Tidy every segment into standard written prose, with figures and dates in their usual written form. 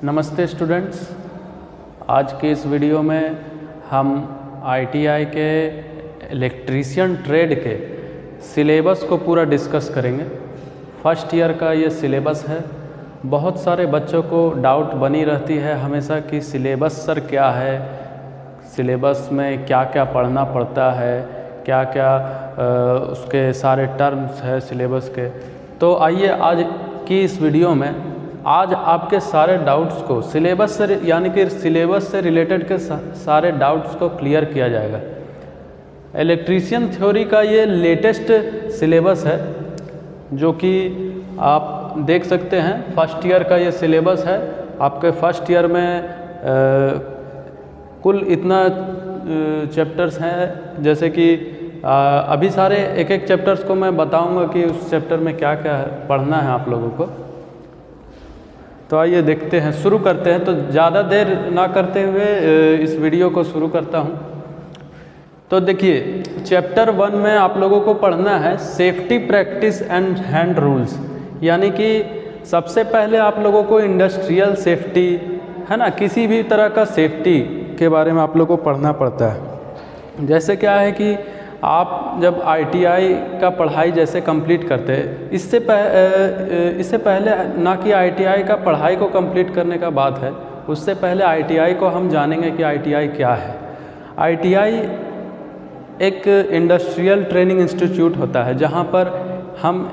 नमस्ते स्टूडेंट्स, आज के इस वीडियो में हम आईटीआई के इलेक्ट्रीशियन ट्रेड के सिलेबस को पूरा डिस्कस करेंगे। फर्स्ट ईयर का ये सिलेबस है। बहुत सारे बच्चों को डाउट बनी रहती है हमेशा कि सिलेबस सर क्या है, सिलेबस में क्या क्या पढ़ना पड़ता है, क्या क्या उसके सारे टर्म्स है सिलेबस के। तो आइए आज की इस वीडियो में आज आपके सारे डाउट्स को सिलेबस से यानी कि सिलेबस से रिलेटेड के सारे डाउट्स को क्लियर किया जाएगा। इलेक्ट्रीशियन थ्योरी का ये लेटेस्ट सिलेबस है जो कि आप देख सकते हैं। फर्स्ट ईयर का ये सिलेबस है। आपके फर्स्ट ईयर में कुल इतना चैप्टर्स हैं, जैसे कि अभी सारे एक एक चैप्टर्स को मैं बताऊंगा कि उस चैप्टर में क्या क्या पढ़ना है आप लोगों को। तो आइए देखते हैं, शुरू करते हैं। तो ज़्यादा देर ना करते हुए इस वीडियो को शुरू करता हूं। तो देखिए, चैप्टर 1 में आप लोगों को पढ़ना है safety practice and hand rules, यानी कि सबसे पहले आप लोगों को इंडस्ट्रियल सेफ्टी है ना, किसी भी तरह का सेफ्टी के बारे में आप लोगों को पढ़ना पड़ता है। जैसे क्या है कि आप जब आईटीआई का पढ़ाई जैसे कंप्लीट करते हैं, इससे पहले ना कि आईटीआई का पढ़ाई को कंप्लीट करने का बात है, उससे पहले आईटीआई को हम जानेंगे कि आईटीआई क्या है। आईटीआई एक इंडस्ट्रियल ट्रेनिंग इंस्टीट्यूट होता है जहां पर हम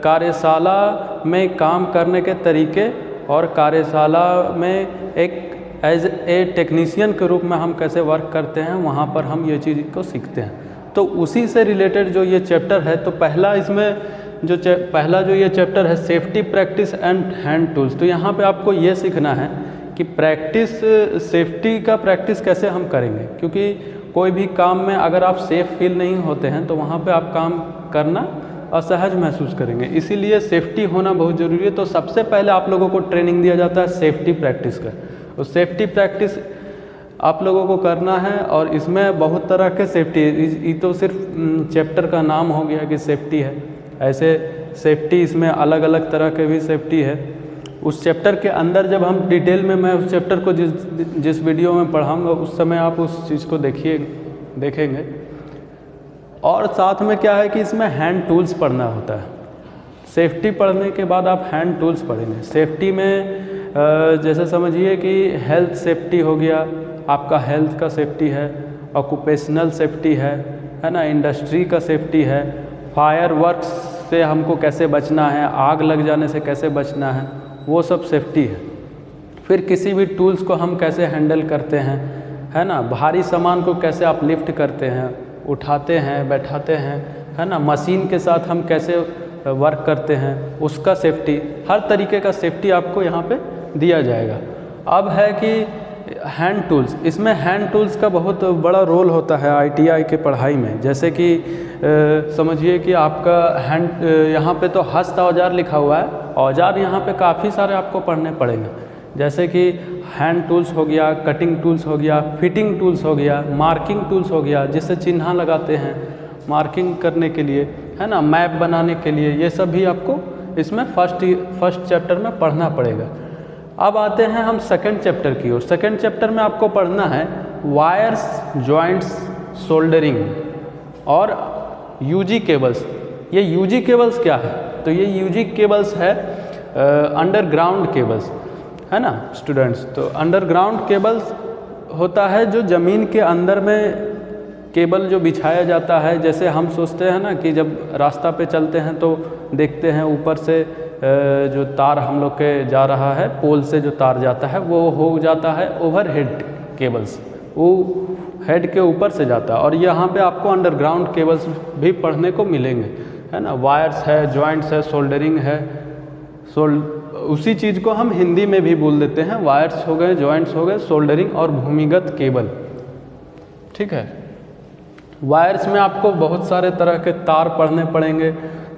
कार्यशाला में काम करने के तरीके और कार्यशाला में एक एज ए टेक्नीशियन के रूप में हम कैसे वर्क करते हैं, वहाँ पर हम ये चीज़ को सीखते हैं। तो उसी से रिलेटेड जो ये चैप्टर है, तो पहला इसमें जो ये चैप्टर है safety practice and hand tools. तो यहाँ पे आपको ये सीखना है कि सेफ्टी का प्रैक्टिस कैसे हम करेंगे, क्योंकि कोई भी काम में अगर आप सेफ फील नहीं होते हैं तो वहाँ पे आप काम करना असहज महसूस करेंगे। इसीलिए सेफ्टी होना बहुत ज़रूरी है। तो सबसे पहले आप लोगों को ट्रेनिंग दिया जाता है सेफ्टी प्रैक्टिस का। उस सेफ्टी प्रैक्टिस आप लोगों को करना है और इसमें बहुत तरह के सेफ्टी है। ये तो सिर्फ चैप्टर का नाम हो गया कि सेफ्टी है, ऐसे सेफ्टी इसमें अलग अलग तरह के भी सेफ्टी है। उस चैप्टर के अंदर जब हम डिटेल में मैं उस चैप्टर को जिस वीडियो में पढ़ाऊँगा उस समय आप उस चीज़ को देखेंगे। और साथ में क्या है कि इसमें हैंड टूल्स पढ़ना होता है। सेफ्टी पढ़ने के बाद आप हैंड टूल्स पढ़ेंगे। सेफ्टी में जैसे समझिए कि हेल्थ सेफ्टी हो गया, आपका हेल्थ का सेफ्टी है, ऑक्यूपेशनल सेफ्टी है ना, इंडस्ट्री का सेफ्टी है, फायर वर्क्स से हमको कैसे बचना है, आग लग जाने से कैसे बचना है, वो सब सेफ्टी है। फिर किसी भी टूल्स को हम कैसे हैंडल करते हैं, है ना, भारी सामान को कैसे आप लिफ्ट करते हैं, उठाते हैं, बैठाते हैं, है ना, मशीन के साथ हम कैसे वर्क करते हैं, उसका सेफ्टी, हर तरीके का सेफ्टी आपको यहाँ पे दिया जाएगा। अब है कि हैंड टूल्स, इसमें हैंड टूल्स का बहुत बड़ा रोल होता है आईटीआई के पढ़ाई में। जैसे कि समझिए कि आपका यहाँ पे तो हस्त औजार लिखा हुआ है, औजार यहाँ पे काफ़ी सारे आपको पढ़ने पड़ेंगे। जैसे कि हैंड टूल्स हो गया, कटिंग टूल्स हो गया, फिटिंग टूल्स हो गया, मार्किंग टूल्स हो गया, जिससे चिन्ह लगाते हैं मार्किंग करने के लिए, है ना, मैप बनाने के लिए, ये सब भी आपको इसमें फर्स्ट चैप्टर में पढ़ना पड़ेगा। अब आते हैं हम सेकंड चैप्टर की ओर। सेकंड चैप्टर में आपको पढ़ना है वायर्स, जॉइंट्स, सोल्डरिंग और यूजी केबल्स। ये यूजी केबल्स क्या है? तो ये यूजी केबल्स है अंडरग्राउंड केबल्स, है ना स्टूडेंट्स। तो अंडरग्राउंड केबल्स होता है जो ज़मीन के अंदर में केबल जो बिछाया जाता है। जैसे हम सोचते हैं ना कि जब रास्ता पे चलते हैं तो देखते हैं ऊपर से जो तार हम लोग के जा रहा है, पोल से जो तार जाता है वो हो जाता है ओवरहेड केबल्स, वो हेड के ऊपर से जाता है। और यहाँ पे आपको अंडरग्राउंड केबल्स भी पढ़ने को मिलेंगे, है ना। वायर्स है, जॉइंट्स है, सोल्डरिंग है, उसी चीज़ को हम हिंदी में भी बोल देते हैं। वायर्स हो गए, जॉइंट्स हो गए, सोल्डरिंग और भूमिगत केबल, ठीक है। वायर्स में आपको बहुत सारे तरह के तार पढ़ने पड़ेंगे।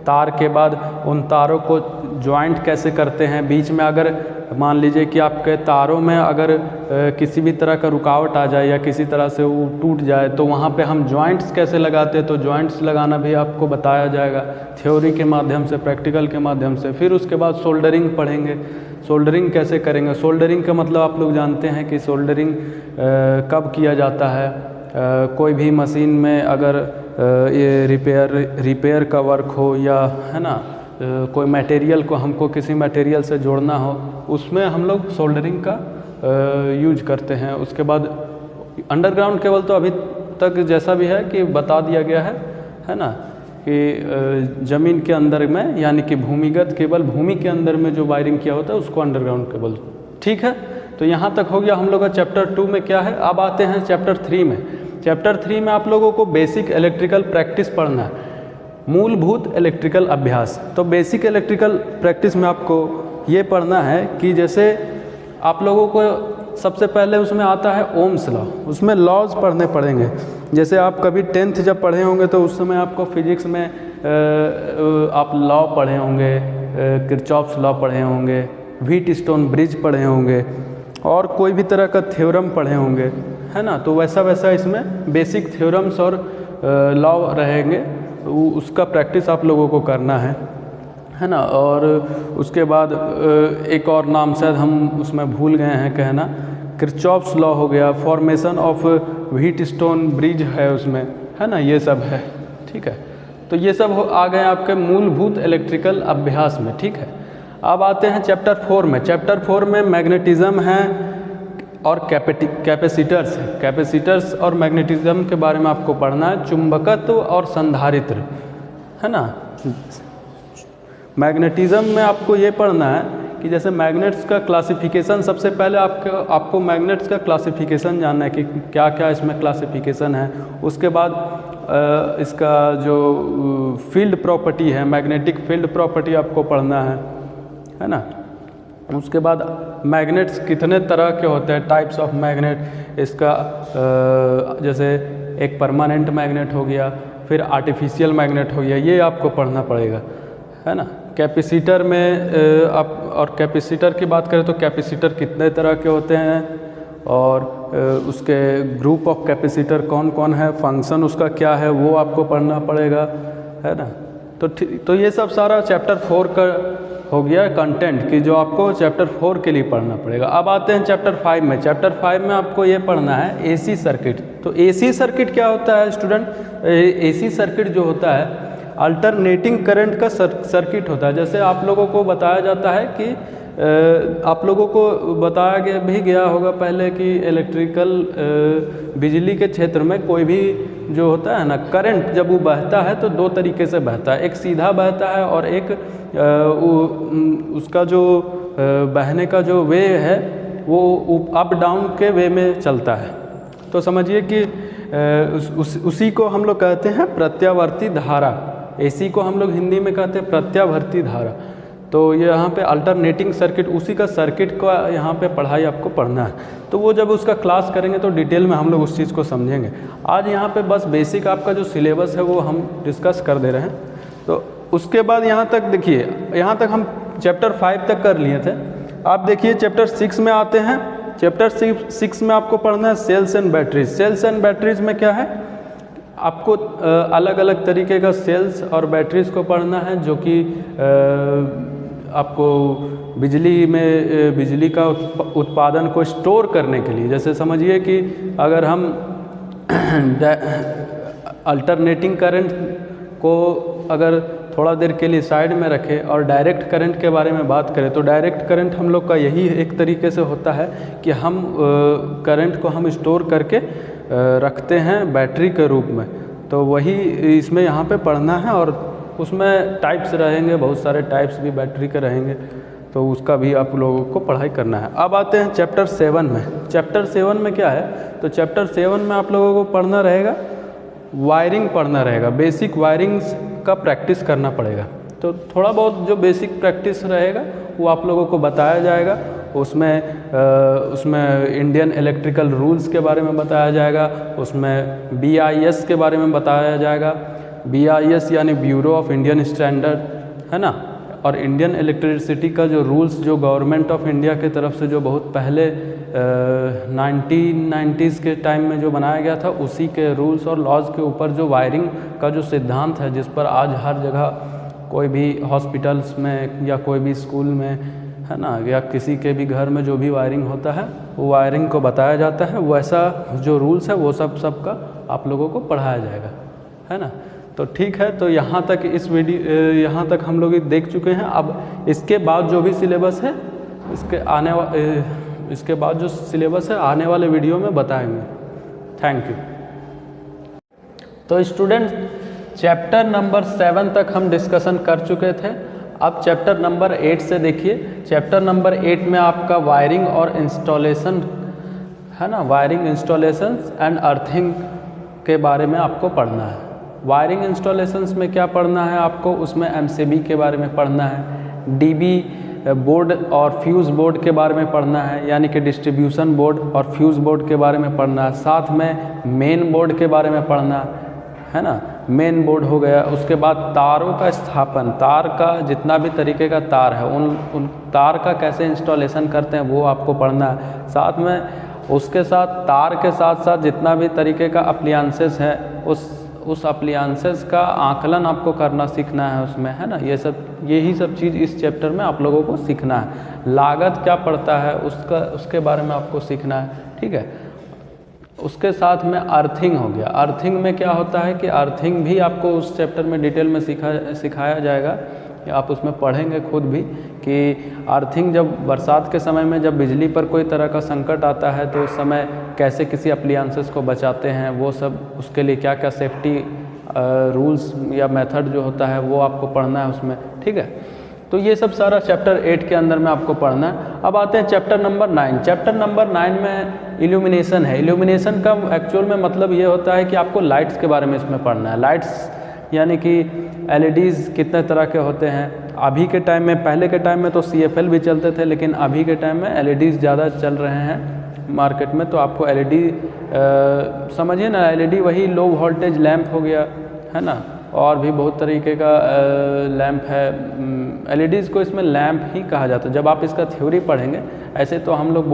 तार के बाद उन तारों को जॉइंट कैसे करते हैं, बीच में अगर मान लीजिए कि आपके तारों में अगर किसी भी तरह का रुकावट आ जाए या किसी तरह से वो टूट जाए तो वहाँ पे हम जॉइंट्स कैसे लगाते हैं, तो जॉइंट्स लगाना भी आपको बताया जाएगा थ्योरी के माध्यम से, प्रैक्टिकल के माध्यम से। फिर उसके बाद सोल्डरिंग पढ़ेंगे, सोल्डरिंग कैसे करेंगे। सोल्डरिंग का मतलब आप लोग जानते हैं कि सोल्डरिंग कब किया जाता है। कोई भी मशीन में अगर ये रिपेयर का वर्क हो या है ना, कोई मटेरियल को हमको किसी मटेरियल से जोड़ना हो, उसमें हम लोग सोल्डरिंग का यूज करते हैं। उसके बाद अंडरग्राउंड केबल तो अभी तक जैसा भी है कि बता दिया गया है ना, कि ज़मीन के अंदर में यानी कि भूमिगत केबल, भूमि के अंदर में जो वायरिंग किया होता है उसको अंडरग्राउंड केबल। ठीक है, तो यहाँ तक हो गया हम लोग का चैप्टर 2 में क्या है। अब आते हैं चैप्टर 3 में। चैप्टर 3 में आप लोगों को बेसिक इलेक्ट्रिकल प्रैक्टिस पढ़ना है, मूलभूत इलेक्ट्रिकल अभ्यास। तो बेसिक इलेक्ट्रिकल प्रैक्टिस में आपको ये पढ़ना है कि जैसे आप लोगों को सबसे पहले उसमें आता है ओम्स लॉ, उसमें लॉज पढ़ने पड़ेंगे। जैसे आप कभी 10th जब पढ़े होंगे तो उस समय आपको फिजिक्स में आप लॉ पढ़े होंगे, किरचॉफ्स लॉ पढ़े होंगे, व्हीट स्टोन ब्रिज पढ़े होंगे और कोई भी तरह का थ्योरम पढ़े होंगे, है ना। तो वैसा वैसा इसमें बेसिक थ्योरम्स और लॉ रहेंगे, उसका प्रैक्टिस आप लोगों को करना है ना। और उसके बाद एक और नाम शायद हम उसमें भूल गए हैं कहना, किरचॉफ्स लॉ हो गया, formation of wheat stone bridge है उसमें, है ना, ये सब है। ठीक है, तो ये सब आ गए आपके मूलभूत इलेक्ट्रिकल अभ्यास में। ठीक है, अब आते हैं चैप्टर 4 में। चैप्टर 4 में मैग्नेटिज्म है और कैपेसिटर्स है। कैपेसिटर्स और मैग्नेटिज्म के बारे में आपको पढ़ना है, चुंबकत्व और संधारित्र, है ना। मैग्नेटिज्म में आपको ये पढ़ना है कि जैसे मैग्नेट्स का क्लासिफिकेशन, सबसे पहले आपको मैग्नेट्स का क्लासिफिकेशन जानना है कि क्या क्या इसमें क्लासिफिकेशन है। उसके बाद इसका जो फील्ड प्रॉपर्टी है, मैग्नेटिक फील्ड प्रॉपर्टी आपको पढ़ना है ना। उसके बाद मैग्नेट्स कितने तरह के होते हैं, टाइप्स ऑफ मैग्नेट, इसका जैसे एक परमानेंट मैग्नेट हो गया, फिर आर्टिफिशियल मैग्नेट हो गया, ये आपको पढ़ना पड़ेगा, है ना। कैपेसिटर में आप और कैपेसिटर की बात करें तो कैपेसिटर कितने तरह के होते हैं और उसके ग्रुप ऑफ कैपेसिटर कौन कौन है, फंक्शन उसका क्या है, वो आपको पढ़ना पड़ेगा, है ना। तो ये सब सारा चैप्टर 4 का हो गया कंटेंट कि जो आपको चैप्टर 4 के लिए पढ़ना पड़ेगा। अब आते हैं चैप्टर 5 में। चैप्टर 5 में आपको ये पढ़ना है एसी सर्किट। तो एसी सर्किट क्या होता है स्टूडेंट? एसी सर्किट जो होता है अल्टरनेटिंग करंट का सर्किट होता है। जैसे आप लोगों को बताया जाता है कि आप लोगों को बताया भी गया होगा पहले कि इलेक्ट्रिकल बिजली के क्षेत्र में कोई भी जो होता है ना करंट, जब वो बहता है तो दो तरीके से बहता है, एक सीधा बहता है और एक उसका जो बहने का जो वे है वो अप डाउन के वे में चलता है। तो समझिए कि उसी को हम लोग कहते हैं प्रत्यावर्ती धारा। एसी को हम लोग हिंदी में कहते हैं प्रत्यावर्ती धारा। तो ये यहाँ पे अल्टरनेटिंग सर्किट, उसी का सर्किट का यहाँ पे पढ़ाई आपको पढ़ना है। तो वो जब उसका क्लास करेंगे तो डिटेल में हम लोग उस चीज़ को समझेंगे। आज यहाँ पे बस बेसिक आपका जो सिलेबस है वो हम डिस्कस कर दे रहे हैं। तो उसके बाद यहाँ तक देखिए, यहाँ तक हम चैप्टर 5 तक कर लिए थे। आप देखिए चैप्टर 6 में आते हैं। चैप्टर 6 में आपको पढ़ना है cells and batteries. Cells and batteries में क्या है, आपको अलग अलग तरीके का सेल्स और बैटरीज को पढ़ना है जो कि आपको बिजली का उत्पादन को स्टोर करने के लिए, जैसे समझिए कि अगर हम अल्टरनेटिंग करंट को अगर थोड़ा देर के लिए साइड में रखें और डायरेक्ट करंट के बारे में बात करें तो डायरेक्ट करंट हम लोग का यही एक तरीके से होता है कि हम करंट को हम स्टोर करके रखते हैं बैटरी के रूप में। तो वही इसमें यहाँ पे पढ़ना है और उसमें टाइप्स रहेंगे, बहुत सारे टाइप्स भी बैटरी के रहेंगे, तो उसका भी आप लोगों को पढ़ाई करना है। अब आते हैं चैप्टर 7 में। चैप्टर 7 में क्या है, तो चैप्टर 7 में आप लोगों को पढ़ना रहेगा वायरिंग पढ़ना रहेगा, बेसिक वायरिंग्स का प्रैक्टिस करना पड़ेगा। तो थोड़ा बहुत जो बेसिक प्रैक्टिस रहेगा वो आप लोगों को बताया जाएगा। उसमें इंडियन इलेक्ट्रिकल रूल्स के बारे में बताया जाएगा, उसमें BIS के बारे में बताया जाएगा। BIS यानी ब्यूरो ऑफ इंडियन स्टैंडर्ड, है ना। और इंडियन इलेक्ट्रिसिटी का जो रूल्स जो गवर्नमेंट ऑफ इंडिया की तरफ से जो बहुत पहले 1990s के टाइम में जो बनाया गया था, उसी के रूल्स और लॉज के ऊपर जो वायरिंग का जो सिद्धांत है, जिस पर आज हर जगह कोई भी हॉस्पिटल्स में या कोई भी स्कूल में, है ना, या किसी के भी घर में जो भी वायरिंग होता है वो वायरिंग को बताया जाता है, वैसा जो रूल्स है वो सबका आप लोगों को पढ़ाया जाएगा, है ना। तो ठीक है, तो यहाँ तक इस वीडियो यहाँ तक हम लोग देख चुके हैं। अब इसके बाद जो भी सिलेबस है इसके बाद जो सिलेबस है आने वाले वीडियो में बताएंगे। Thank you. तो स्टूडेंट, चैप्टर नंबर 7 तक हम डिस्कशन कर चुके थे। अब चैप्टर नंबर 8 से देखिए। चैप्टर नंबर 8 में आपका वायरिंग और इंस्टॉलेशन, है ना, वायरिंग इंस्टॉलेशन एंड अर्थिंग के बारे में आपको पढ़ना है। वायरिंग इंस्टॉलेशंस में क्या पढ़ना है आपको, उसमें एमसीबी के बारे में पढ़ना है, डीबी बोर्ड और फ्यूज़ बोर्ड के बारे में पढ़ना है, यानी कि डिस्ट्रीब्यूशन बोर्ड और फ्यूज़ बोर्ड के बारे में पढ़ना है। साथ में मेन बोर्ड के बारे में पढ़ना है ना, मेन बोर्ड हो गया। उसके बाद तारों का स्थापन, तार का जितना भी तरीके का तार है उन तार का कैसे इंस्टॉलेशन करते हैं वो आपको पढ़ना है। साथ में उसके साथ तार के साथ साथ जितना भी तरीके का अप्लायंसेस है उस अप्लायंसेस का आकलन आपको करना सीखना है उसमें, है ना। यही सब चीज़ इस चैप्टर में आप लोगों को सीखना है। लागत क्या पड़ता है उसके बारे में आपको सीखना है, ठीक है। उसके साथ में अर्थिंग हो गया। अर्थिंग में क्या होता है कि अर्थिंग भी आपको उस चैप्टर में डिटेल में सिखाया जाएगा, आप उसमें पढ़ेंगे खुद भी कि अर्थिंग जब बरसात के समय में जब बिजली पर कोई तरह का संकट आता है तो उस समय कैसे किसी अप्लायंसेस को बचाते हैं, वो सब उसके लिए क्या क्या सेफ्टी रूल्स या मेथड जो होता है वो आपको पढ़ना है उसमें, ठीक है। तो ये सब सारा चैप्टर 8 के अंदर में आपको पढ़ना है। अब आते हैं चैप्टर नंबर 9। चैप्टर नंबर 9 में इल्यूमिनेशन है। इल्यूमिनेशन का एक्चुअल में मतलब ये होता है कि आपको लाइट्स के बारे में इसमें पढ़ना है। लाइट्स यानी कि एलईडीज़ कितने तरह के होते हैं। अभी के टाइम में, पहले के टाइम में तो सीएफएल भी चलते थे, लेकिन अभी के टाइम में एलईडीज़ ज़्यादा चल रहे हैं मार्केट में। तो आपको एलईडी समझिए ना, एलईडी वही लो वोल्टेज लैंप हो गया, है ना, और भी बहुत तरीके का लैंप है। एलईडीज़ को इसमें लैंप ही कहा जाता है। जब आप इसका थ्योरी पढ़ेंगे, ऐसे तो हम लोग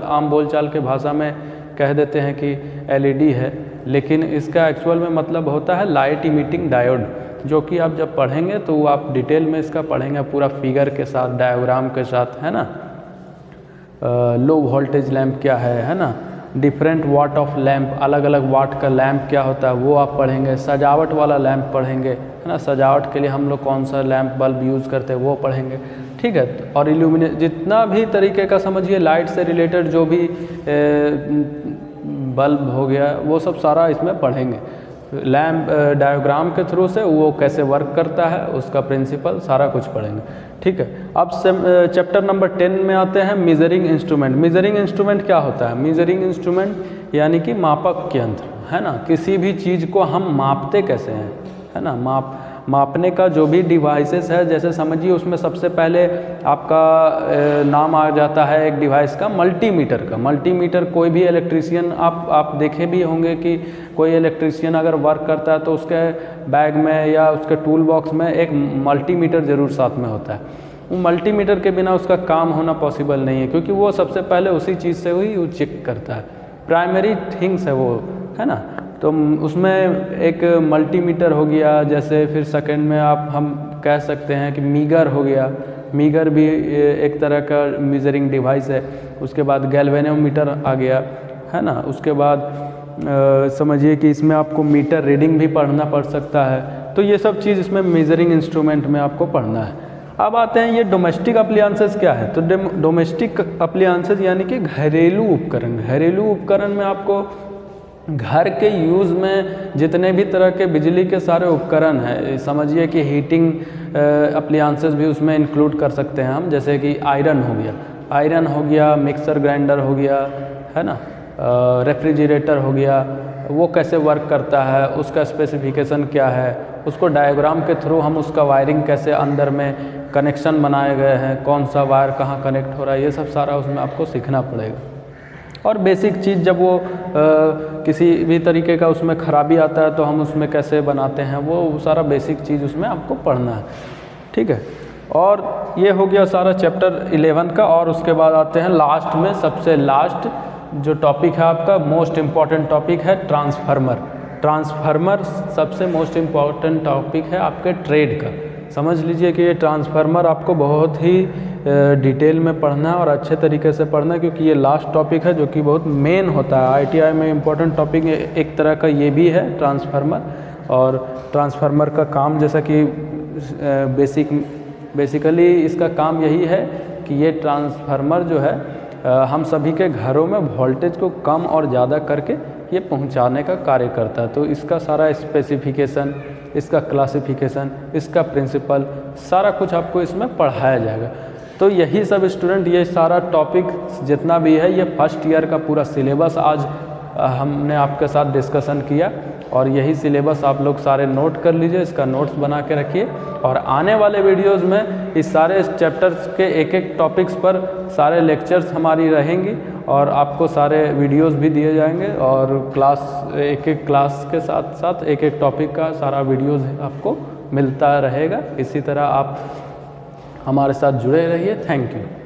आम बोलचाल के भाषा में कह देते हैं कि एलईडी है, लेकिन इसका एक्चुअल में मतलब होता है लाइट इमिटिंग डायोड, जो कि आप जब पढ़ेंगे तो आप डिटेल में इसका पढ़ेंगे पूरा फिगर के साथ, डायग्राम के साथ, है ना। लो वोल्टेज लैंप क्या है ना, डिफरेंट वाट ऑफ लैंप, अलग अलग वाट का लैंप क्या होता है वो आप पढ़ेंगे। सजावट वाला लैंप पढ़ेंगे, है ना, सजावट के लिए हम लोग कौन सा लैंप बल्ब यूज़ करते हैं वो पढ़ेंगे, ठीक है। और जितना भी तरीके का समझिए लाइट से रिलेटेड जो भी बल्ब हो गया वो सब सारा इसमें पढ़ेंगे। लैंप डायग्राम के थ्रू से वो कैसे वर्क करता है उसका प्रिंसिपल सारा कुछ पढ़ेंगे, ठीक है। अब चैप्टर नंबर 10 में आते हैं मेजरिंग इंस्ट्रूमेंट। मेजरिंग इंस्ट्रूमेंट क्या होता है? मेजरिंग इंस्ट्रूमेंट यानी कि मापक यंत्र, है ना। किसी भी चीज़ को हम मापते कैसे हैं, है ना, मापने का जो भी डिवाइसेस है, जैसे समझिए उसमें सबसे पहले आपका नाम आ जाता है एक डिवाइस का, मल्टीमीटर का। मल्टीमीटर कोई भी इलेक्ट्रीशियन आप देखे भी होंगे कि कोई इलेक्ट्रीशियन अगर वर्क करता है तो उसके बैग में या उसके टूल बॉक्स में एक मल्टीमीटर ज़रूर साथ में होता है। वो मल्टीमीटर के बिना उसका काम होना पॉसिबल नहीं है, क्योंकि वो सबसे पहले उसी चीज़ से ही वो चेक करता है। प्राइमरी थिंग्स है वो, है ना। तो उसमें एक मल्टीमीटर हो गया, जैसे फिर सेकंड में हम कह सकते हैं कि मीगर हो गया। मीगर भी एक तरह का मेजरिंग डिवाइस है। उसके बाद गैल्वेनोमीटर आ गया, है ना। उसके बाद समझिए कि इसमें आपको मीटर रीडिंग भी पढ़ना पड़ सकता है। तो ये सब चीज़ इसमें मेजरिंग इंस्ट्रूमेंट में आपको पढ़ना है। अब आते हैं ये डोमेस्टिक अप्लायंसेस क्या है। तो डोमेस्टिक अप्लायंसेस यानी कि घरेलू उपकरण। घरेलू उपकरण में आपको घर के यूज़ में जितने भी तरह के बिजली के सारे उपकरण हैं, समझिए कि हीटिंग अप्लायंसेस भी उसमें इंक्लूड कर सकते हैं हम, जैसे कि आयरन हो गया, मिक्सर ग्राइंडर हो गया, है ना, रेफ्रिजरेटर हो गया। वो कैसे वर्क करता है, उसका स्पेसिफिकेशन क्या है, उसको डायग्राम के थ्रू हम उसका वायरिंग कैसे अंदर में कनेक्शन बनाए गए हैं, कौन सा वायर कहाँ कनेक्ट हो रहा है, ये सब सारा उसमें आपको सीखना पड़ेगा। और बेसिक चीज़ जब वो किसी भी तरीके का उसमें ख़राबी आता है तो हम उसमें कैसे बनाते हैं, वो सारा बेसिक चीज़ उसमें आपको पढ़ना है, ठीक है। और ये हो गया सारा चैप्टर 11 का। और उसके बाद आते हैं लास्ट में, सबसे लास्ट जो टॉपिक है आपका मोस्ट इम्पॉर्टेंट टॉपिक है ट्रांसफार्मर। ट्रांसफार्मर सबसे मोस्ट इम्पॉर्टेंट टॉपिक है आपके ट्रेड का। समझ लीजिए कि ये ट्रांसफार्मर आपको बहुत ही डिटेल में पढ़ना है और अच्छे तरीके से पढ़ना है, क्योंकि ये लास्ट टॉपिक है जो कि बहुत मेन होता है। ITI में इम्पोर्टेंट टॉपिक एक तरह का ये भी है ट्रांसफार्मर। और ट्रांसफार्मर का काम जैसा कि बेसिकली इसका काम यही है कि ये ट्रांसफार्मर जो है हम सभी के घरों में वोल्टेज को कम और ज़्यादा करके ये पहुंचाने का कार्य करता है। तो इसका सारा स्पेसिफिकेशन, इसका क्लासिफिकेशन, इसका प्रिंसिपल, सारा कुछ आपको इसमें पढ़ाया जाएगा। तो यही सब स्टूडेंट, ये सारा टॉपिक जितना भी है, ये फर्स्ट ईयर का पूरा सिलेबस आज हमने आपके साथ डिस्कशन किया। और यही सिलेबस आप लोग सारे नोट कर लीजिए, इसका नोट्स बना के रखिए। और आने वाले वीडियोस में इस सारे चैप्टर्स के एक एक टॉपिक्स पर सारे लेक्चर्स हमारी रहेंगी और आपको सारे वीडियोस भी दिए जाएंगे। और क्लास, एक एक क्लास के साथ साथ एक एक टॉपिक का सारा वीडियोस आपको मिलता रहेगा। इसी तरह आप हमारे साथ जुड़े रहिए। Thank you.